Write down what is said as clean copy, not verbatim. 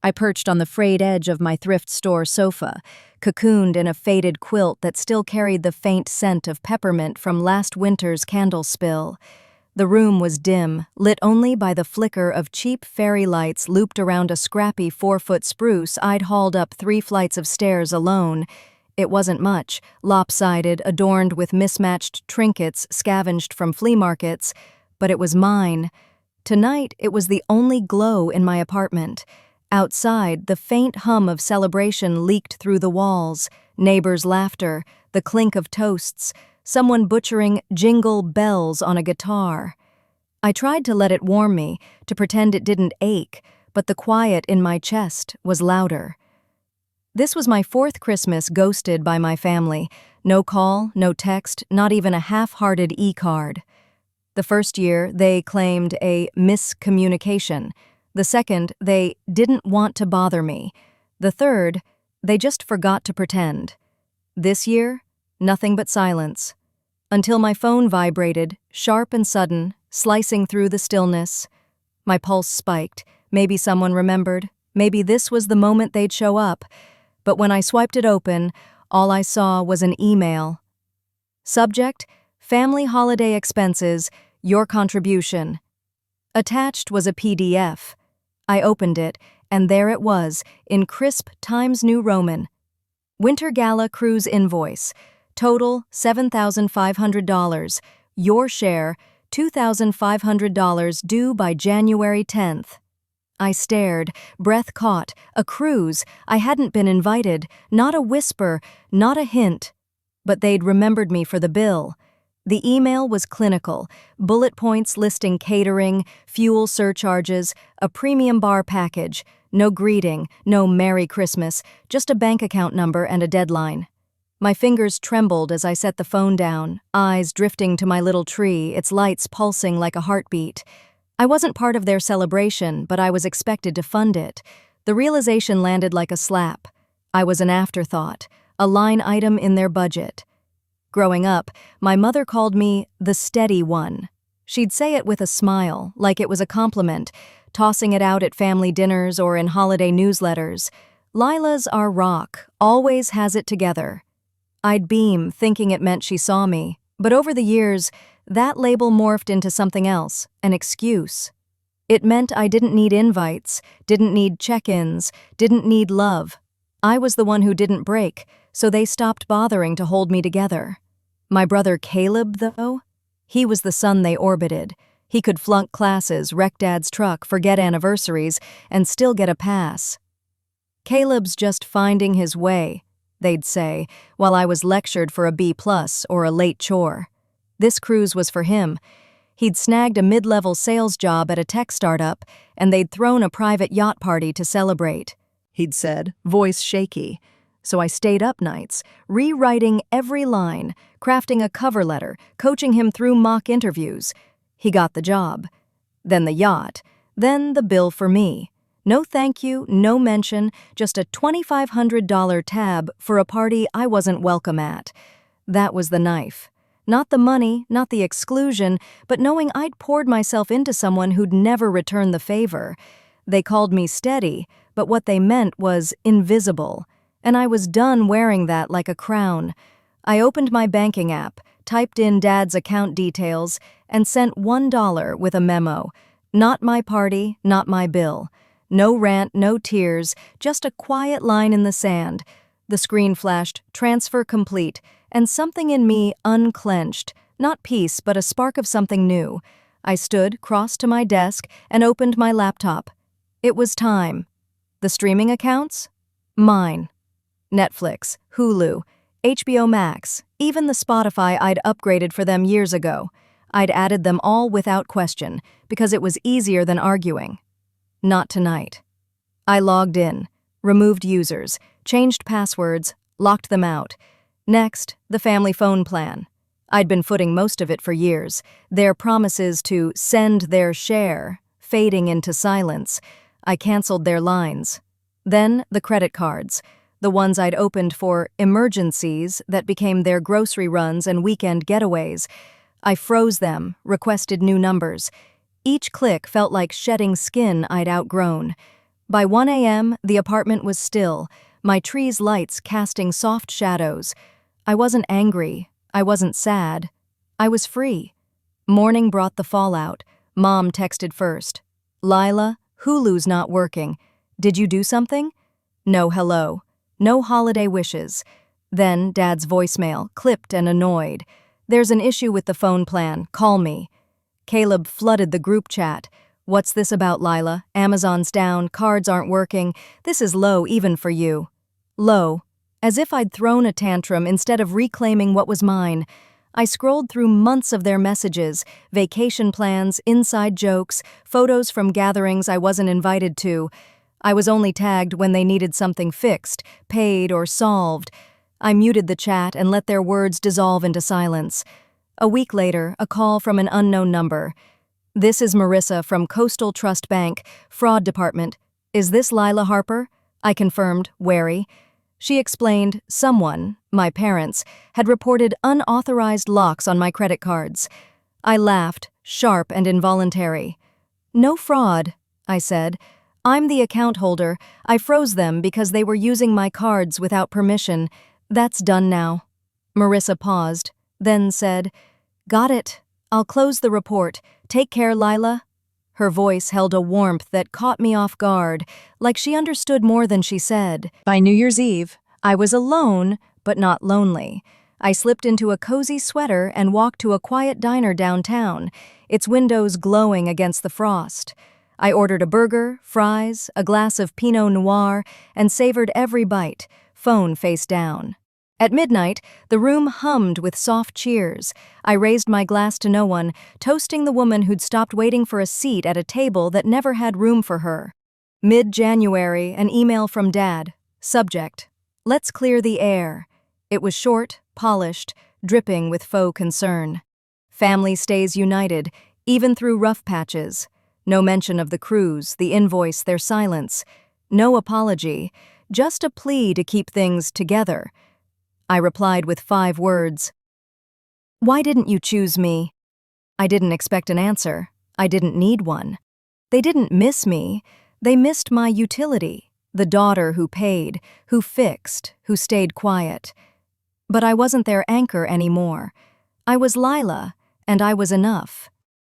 I perched on the frayed edge of my thrift store sofa, cocooned in a faded quilt that still carried the faint scent of peppermint from last winter's candle spill. The room was dim, lit only by the flicker of cheap fairy lights looped around a scrappy 4-foot spruce I'd hauled up 3 flights of stairs alone. It wasn't much, lopsided, adorned with mismatched trinkets scavenged from flea markets, but it was mine. Tonight, it was the only glow in my apartment. Outside, the faint hum of celebration leaked through the walls, neighbors' laughter, the clink of toasts, someone butchering jingle bells on a guitar. I tried to let it warm me, to pretend it didn't ache, but the quiet in my chest was louder. This was my 4th Christmas ghosted by my family. No call, no text, not even a half-hearted e-card. The first year, they claimed a miscommunication. The second, they didn't want to bother me. The third, they just forgot to pretend. This year, nothing but silence. Until my phone vibrated, sharp and sudden, slicing through the stillness. My pulse spiked. Maybe someone remembered. Maybe this was the moment they'd show up. But when I swiped it open, all I saw was an email. Subject: Family Holiday Expenses, Your Contribution. Attached was a PDF. I opened it, and there it was, in crisp Times New Roman. Winter Gala Cruise Invoice. Total $7,500. Your share, $2,500 due by January 10th. I stared, breath caught. A cruise. I hadn't been invited. Not a whisper, not a hint. But they'd remembered me for the bill. The email was clinical, bullet points listing catering, fuel surcharges, a premium bar package, no greeting, no Merry Christmas, just a bank account number and a deadline. My fingers trembled as I set the phone down, eyes drifting to my little tree, its lights pulsing like a heartbeat. I wasn't part of their celebration, but I was expected to fund it. The realization landed like a slap. I was an afterthought, a line item in their budget. Growing up, my mother called me the steady one. She'd say it with a smile, like it was a compliment, tossing it out at family dinners or in holiday newsletters. Lila's our rock, always has it together. I'd beam, thinking it meant she saw me, but over the years, that label morphed into something else, an excuse. It meant I didn't need invites, didn't need check-ins, didn't need love. I was the one who didn't break, so they stopped bothering to hold me together. My brother Caleb, though? He was the son they orbited. He could flunk classes, wreck Dad's truck, forget anniversaries, and still get a pass. Caleb's just finding his way, they'd say, while I was lectured for a B+ or a late chore. This cruise was for him. He'd snagged a mid-level sales job at a tech startup, and they'd thrown a private yacht party to celebrate. He'd said, voice shaky. So I stayed up nights, rewriting every line, crafting a cover letter, coaching him through mock interviews. He got the job. Then the yacht. Then the bill for me. No thank you, no mention, just a $2,500 tab for a party I wasn't welcome at. That was the knife. Not the money, not the exclusion, but knowing I'd poured myself into someone who'd never return the favor. They called me steady, but what they meant was invisible. And I was done wearing that like a crown. I opened my banking app, typed in Dad's account details, and sent $1 with a memo. Not my party, not my bill. No rant, no tears, just a quiet line in the sand. The screen flashed, transfer complete, and something in me unclenched. Not peace, but a spark of something new. I stood, crossed to my desk, and opened my laptop. It was time. The streaming accounts? Mine. Netflix, Hulu, HBO Max, even the Spotify I'd upgraded for them years ago. I'd added them all without question, because it was easier than arguing. Not tonight. I logged in, removed users, changed passwords, locked them out. Next, the family phone plan. I'd been footing most of it for years, their promises to send their share, fading into silence. I canceled their lines. Then the credit cards. The ones I'd opened for emergencies that became their grocery runs and weekend getaways. I froze them, requested new numbers. Each click felt like shedding skin I'd outgrown. By 1 a.m., the apartment was still, my tree's lights casting soft shadows. I wasn't angry. I wasn't sad. I was free. Morning brought the fallout. Mom texted first. "Lila, Hulu's not working. Did you do something?" No hello. No holiday wishes. Then Dad's voicemail, clipped and annoyed. "There's an issue with the phone plan. Call me." Caleb flooded the group chat. "What's this about, Lila? Amazon's down, cards aren't working. This is low even for you." Low. As if I'd thrown a tantrum instead of reclaiming what was mine. I scrolled through months of their messages, vacation plans, inside jokes, photos from gatherings I wasn't invited to. I was only tagged when they needed something fixed, paid, or solved. I muted the chat and let their words dissolve into silence. A week later, a call from an unknown number. "This is Marissa from Coastal Trust Bank, Fraud Department. Is this Lila Harper?" I confirmed, wary. She explained someone, my parents, had reported unauthorized locks on my credit cards. I laughed, sharp and involuntary. "No fraud," I said. "I'm the account holder. I froze them because they were using my cards without permission. That's done now." Marissa paused, then said, "Got it. I'll close the report. Take care, Lila." Her voice held a warmth that caught me off guard, like she understood more than she said. By New Year's Eve, I was alone, but not lonely. I slipped into a cozy sweater and walked to a quiet diner downtown, its windows glowing against the frost. I ordered a burger, fries, a glass of Pinot Noir, and savored every bite, phone face down. At midnight, the room hummed with soft cheers. I raised my glass to no one, toasting the woman who'd stopped waiting for a seat at a table that never had room for her. Mid-January, an email from Dad. Subject: "Let's clear the air." It was short, polished, dripping with faux concern. Family stays united, even through rough patches. No mention of the cruise, the invoice, their silence. No apology, just a plea to keep things together. I replied with 5 words. "Why didn't you choose me?" I didn't expect an answer. I didn't need one. They didn't miss me. They missed my utility, the daughter who paid, who fixed, who stayed quiet. But I wasn't their anchor anymore. I was Lila, and I was enough.